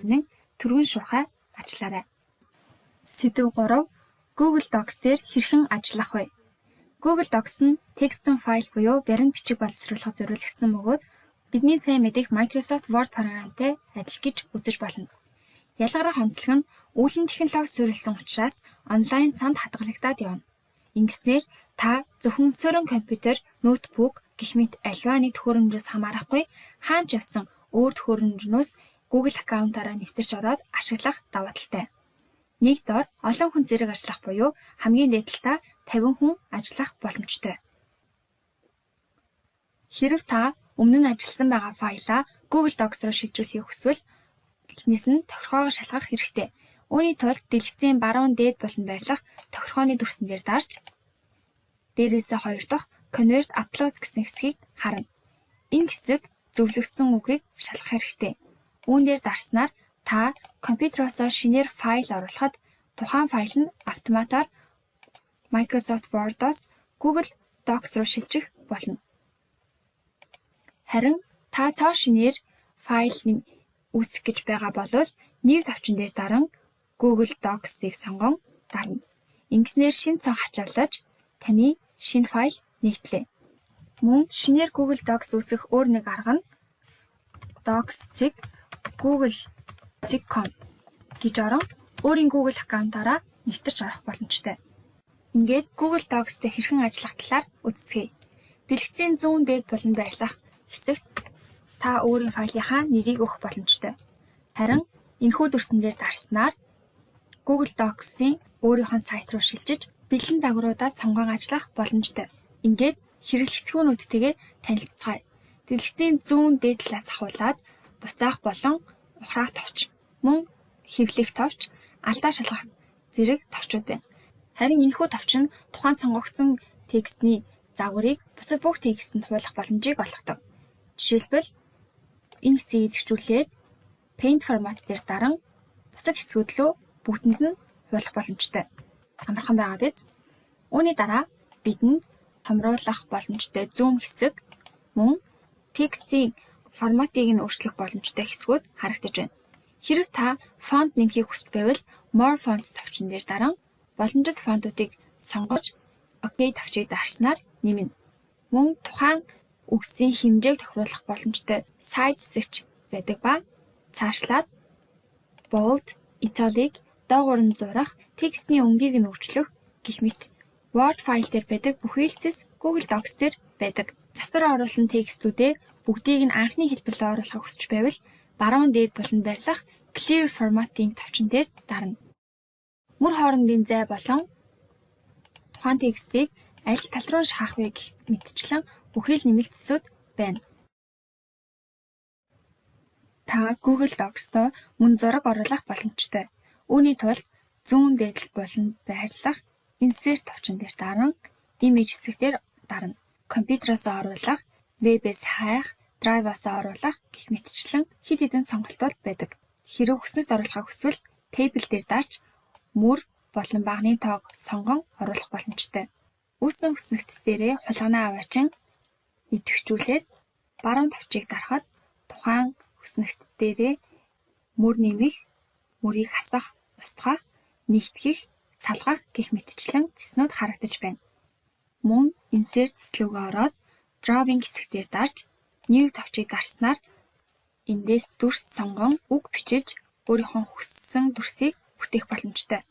нь түргэн шуурхай ажиллаарай. Сэдв 3. Google Docs дээр хэрхэн ажиллах вэ? Google Docs нь текстэн файл буюу баримт бичиг боловсруулахад зориулагдсан бөгөөд бидний сайн мэдих Microsoft Word програмтай адил гэж үзэж болно. Ялгарах онцлог нь үүлэн технологи суурилсан учраас онлайн санд хадгалагдаад явна. Ингэснээр та зөвхөн суурин компьютер, ноутбук гэх мэт аливаа нэг төхөөрөмжөөс хамаарахгүй хаанч явсан өөр төхөөрөмжнөөс Google аккаунтаараа нэвтэрч ороод ашиглах даваа талтай. Нэг доор олон хүн зэрэг ажиллах буюу хамгийн дээдлээ 50 хүн ажиллах боломжтой. Хэрэв та өмнө нь ажилласан байгаа файлаа Google Docs руу шилжүүлэхийг хүсвэл эхнээс нь тохиргоогоо шалгах хэрэгтэй. Үүний тулд дэлгэцийн баруун дээд болон барилах тохиргооны дүрсэн дээр дарж дээрээсээ 2 дахь Convert Uploads гэсэн хэсгийг харна. Энэ хэсэг зөвлөгдсөн үгийг шалгах хэрэгтэй. Үүн дээр дарснаар та компьютероос шинээр файл оруулахад тухайн файл нь автоматар Microsoft Word-оос Google Docs руу шилжих болно. Харин та цоо шинээр файл үүсгэх гэж байгаа бол new тавчин дээр даран Google Docs-ыг сонгон дарна. Ингэснээр шинэ цон хачаалж таны шинэ файл нэгтлээ. Мөн шинээр Google Docs үүсгэх өөр нэг арга нь docs.google.com гэж орон өөрийн Google аккаунтаараа нэвтэрч орох боломжтой. Ингээд Google Docs-тэй хэрхэн ажиллах талаар үздэцгээе. Дэлгэцийн зүүн дээд болон байрлах хэсэгт та өөрийн файлынхаа нэрийг өгөх боломжтой. Харин энэхүү дүрсэн дээр дарснаар Google Docs-ийн өөрийнхөө сайт руу шилжиж бэлэн загваруудаас сонгон ажиллах боломжтой. Ингээд хэрэглэгдэхүүнүүдтэйгээ танилццгаая. Дэлгэцийн зүүн дээд талаас ахуулаад буцаах болон ухраах товч, мөн хэвлэх товч, алдаа шалгах зэрэг товчууд байна. Харин энэхүү товч нь тухайн сонгогдсон текстний загварыг бусад бүх текстэнд хуулах боломжийг олгодог. Жишээлбэл энэ хэсгийг идэвхжүүлээд Paint формат дээр даран бусад хэсгүүд лөө бүгдэнд нь хуулах боломжтой. Амархан байгаа биз? Үүний дараа бидэнд томруулах боломжтой зүүн хэсэг мөн текстийн форматыг нь өөрчлөх боломжтой хэсгүүд харагдаж байна. Хэрэв та фонт нэмэхийг хүсч байвал More Fonts тавчин дээр даран боломжит фонтуудыг сонгож OK тавчийг дарснаар нэмнэ. Мөн тухайн үгсийн хэмжээг тохируулах боломжтой size хэсэгч байдаг ба цаашлаад bold, italic, доогуур нь зурах, текстний өнгийг нь өөрчлөх гэх мэт Word файл дээр байдаг бүх хэлцэс Google Docs дээр байдаг. Засвар оруулсан текстүүдээ бүгдийг нь анхны хэлбэрлээ оруулахыг хүсч байвал баруун дээд болон барилах Clear Formatting тавчин дээр дарна. Мөр хоорондын зай болон тухайн текстийг аль тал руу шахах вэ гэх мэтчлэн бүхэл нэмэлтсүүд байна. Та Google Docs-то мөн зураг оруулах боломжтой. Үүний тулд зүүн дээд болон байрлах Insert тавчин дээр даран Image хэсгээр дарна. Компьютероос оруулах, вебээс хайх, драйваас оруулах гэх мэтчлэн хэд хэдэн сонголтууд байдаг. Хэрэв хүснэгт оруулахыг хүсвэл тейбл дээр дарж мөр болон багны тоог сонгон оруулах боломжтой. Үүссэн хүснэгт дээрээ хулгана аваачин идэвхжүүлээд баруун тавчийг дарахад тухайн хүснэгт дээрээ мөр нэмэх, мөрийг хасах, устгах, нэгтгэх, салгах гэх мэтчлэн цэснүүд харагдаж байна. Мөн Insert цэцлүүгээ ороод Drawing хэсгээр дарж New тавчийг дарснаар эндээс дүрс сонгон үг бичиж өөрийнхөө хүссэн дүрсийг бүтээх боломжтой.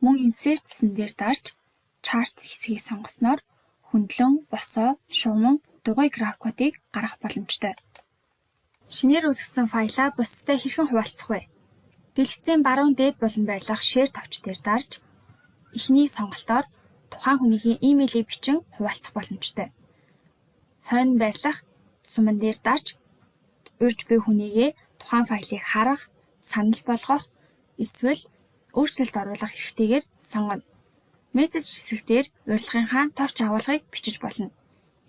Мөн Insert цэцэн дээр дарж Chart хэсгийг сонгосноор хөндлөн, босоо, шууман, дугуй графикуудыг гаргах боломжтой. Шинээр үүсгэсэн файлаа бусдад хэрхэн хуваалцах вэ? Дэлгэцийн баруун дээд болон байрлах Share тавч дээр дарж эхний сонголтоор тухайн хүнийхээ имэйлийг бичин хуваалцах боломжтой. Хойно байрлах суман дээр дарж урьж буй хүнийгээ тухайн файлыг харах, санал болгох, эсвэл өөрчлөлт оруулах эрхтэйгээр сонгоно. Мессеж хэсгээр урилгынхаа товч агуулгыг бичиж болно.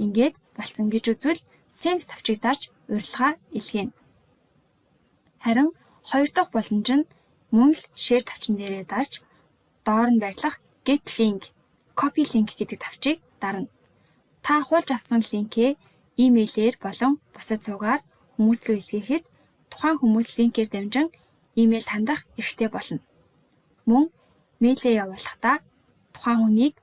Ингээд болсон гэж үзвэл Send тавчийг дарж урилгаа илгээнэ. Харин хоёр дахь боломж нь мөн л Share тавчин дээрээ дарж доор нь байрлах get link, copy link гэдэг тавчийг дарна. Та хуулж авсан линкээ имэйлээр болон бусад суугаар хүмүүст рүү илгээхэд тухайн хүмүүс линкээр дамжин имэйл хандах эрхтэй болно. Мөн мэйлээ явуулахдаа тухайн хүнийг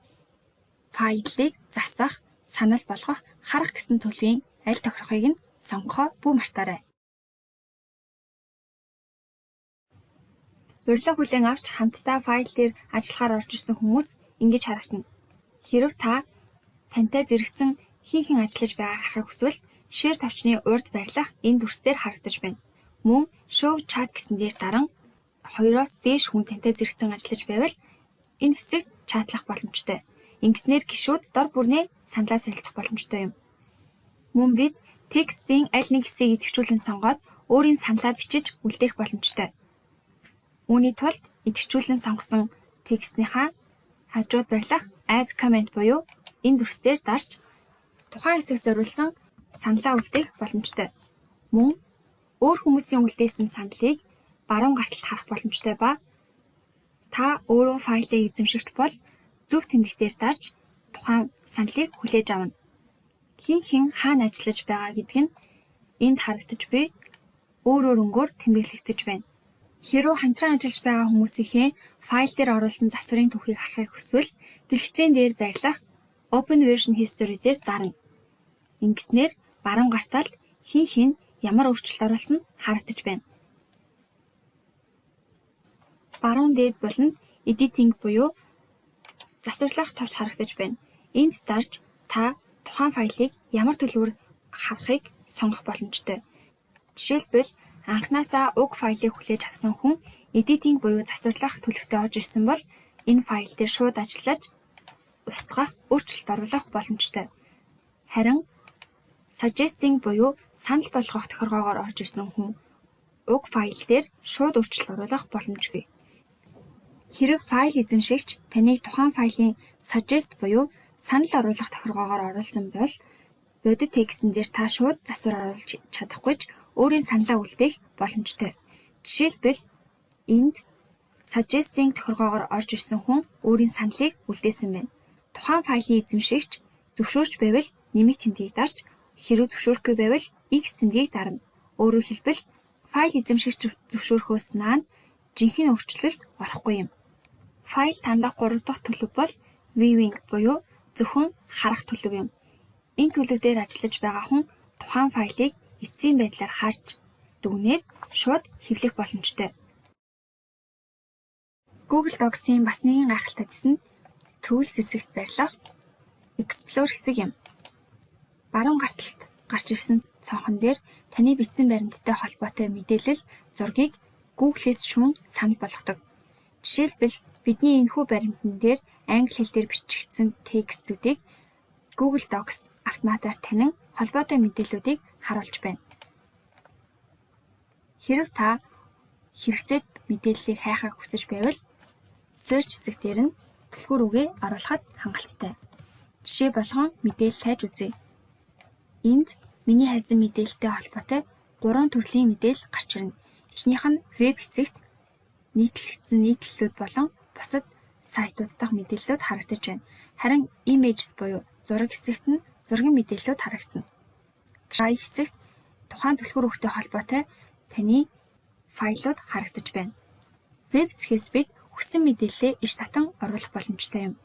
файлыг засах, санал болгох, харах гэсэн төлөвийн аль тохирохыг нь сонгохоо бүү мартаарай. Урилга хүлээн авч хамтдаа файл дээр ажиллахаар орж ирсэн хүмүүс ингэж харагдана. Хэрэв та тантай зэрэгцэн хэн ажиллаж байгааг харахыг хүсвэл share тавчны урд байрлах энэ дүрсээр харагдаж байна. Мөн show chat гэсэн дээр даран 2-оос дээш хүн тантай зэрэгцэн ажиллаж байвал энэ хэсэгт чатлах боломжтой. Ингэснээр гишүүд дор бүрнээ саналаа солилцох боломжтой юм. Мөн бид текстийн аль нэг хэсгийг идэвхжүүлэн сонгоод өөрийн саналаа бичиж үлдээх боломжтой. Үүний тулд идэвхжүүлэн сонгосон текстийнхаа хажууд байрлах add comment буюу энэ дүрсээр дарж тухайн хэсэгт зориулсан саналаа үлдээх боломжтой. Мөн өөр хүмүүсийн үлдээсэн саналыг баруун гарталд харах боломжтой ба та өөрөө файлыг эзэмшигч бол зөв тэмдэгтээр дарж тухайн саналыг хүлээж авна. Хэн хаана ажиллаж байгаа гэдг нь энд харагдаж буй өөр өнгөөр тэмдэглэгдэж байна. Хэрвээ хамтран ажиллаж байгаа хүмүүсийнхээ файл дээр оруулсан засварын түүхийг харахыг хүсвэл дэлгэцийн дээр байрлах Open Version History дээр дарна. Ингэснээр баруун гарталд хэн ямар өөрчлөлт оруулсан нь харагдаж байна. Баруун дээд буланд Editing буюу засварлах тавч харагдаж байна. Энд дарж та тухайн файлыг ямар төлөвөөр харахыг сонгох боломжтой. Жишээлбэл анхнаасаа уг файлыг хүлээж авсан хүн editing буюу засварлах төлөвтэй орж ирсэн бол энэ файл дээр шууд ажиллаж устгах, өөрчлөлт оруулах боломжтой. Харин suggesting буюу санал болгох тохиргоогоор орж ирсэн хүн уг файл дээр шууд өөрчлөлт оруулах боломжгүй. Хэрэв файл эзэмшигч таныг тухайн файлын suggest буюу санал оруулах тохиргоогоор оруулсан бол бодит текстэн дээр та шууд засвар оруулж чадахгүй ч өөрийн саналаа үлдээх боломжтой. Жишээлбэл энд suggesting тохиргоогоор орж ирсэн хүн өөрийн саналыг үлдээсэн байна. Тухайн файлын эзэмшигч зөвшөөрч байвал нэмэлт тэмдгийг дарж, хэрвээ зөвшөөрөхгүй байвал X тэмдгийг дарна. Өөрөөр хэлбэл файл эзэмшигч зөвшөөрөхөөс наана жинхэнэ өөрчлөлт орохгүй юм. Файл тандах 3 дахь төлөв бол viewing буюу зөвхөн харах төлөв юм. Энэ төлөв дээр ажиллаж байгаа хүн тухайн файлыг эцсийн байдлаар харж дүгнээд шууд хэвлэх боломжтой. Google Docs-ийн бас нэгэн гайхалтай хэсэг нь Tools хэсэгт байрлах Explore хэсэг юм. Баруун гарталд гарч ирсэн цонхон дээр таны бичсэн баримттай холбоотой мэдээлэл, зургийг Google-с шүүн санал болгодог. Жишээлбэл бидний энэхүү баримтан дээр англи хэл дээр бичигдсэн текстүүдийг Google Docs автоматар танин холбоотой мэдээллүүдийг харуулж байна. Хэрэв та хэрэгцээд мэдээллийг хайхыг хүсэж байвал search хэсэг дээр нь түлхүүр үгээ оруулахад хангалттай. Жишээ болгон мэдээлэл хайж үзье. Энд миний хайсан мэдээлэлтэй холбоотой 3 төрлийн мэдээлэл гарч ирнэ. Эхнийх нь веб хэсэгт нийтлэгдсэн нийтлэлүүд болон бусад сайтууд дахь мэдээллүүд харагдаж байна. Харин images буюу зураг хэсэгт нь зургийн мэдээллүүд харагдана. Drive хэсэгт тухайн түлхүүр үгтэй холбоотой таны файлууд харагдаж байна. Веб хэсгээс бид хүссэн мэдээллээ иш татан оруулах боломжтой юм.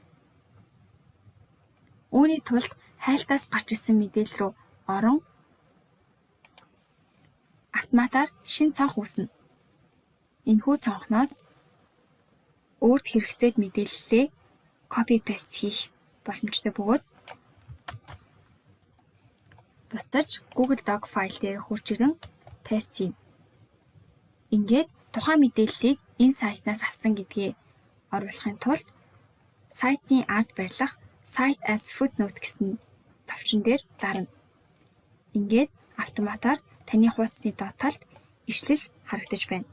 Үүний тулд хайлтаас гарч ирсэн мэдээлэл рүү орон автоматар шинэ цонх үүснэ. Энэхүү цонхноос өөрт хэрэгцээд мэдээллээ copy paste хийх боломжтой бөгөөд буцаж Google Doc файл дээр хурж ирэн paste хийнэ. Ингээд тухайн мэдээллийг энэ сайтнаас авсан гэдгээ оруулахын тулд сайтын ард байрлах Cite as footnote гэсэн товчон дээр дарна. Ингээд автоматар таны хуудасны доод талд ишлэл харагдаж байна.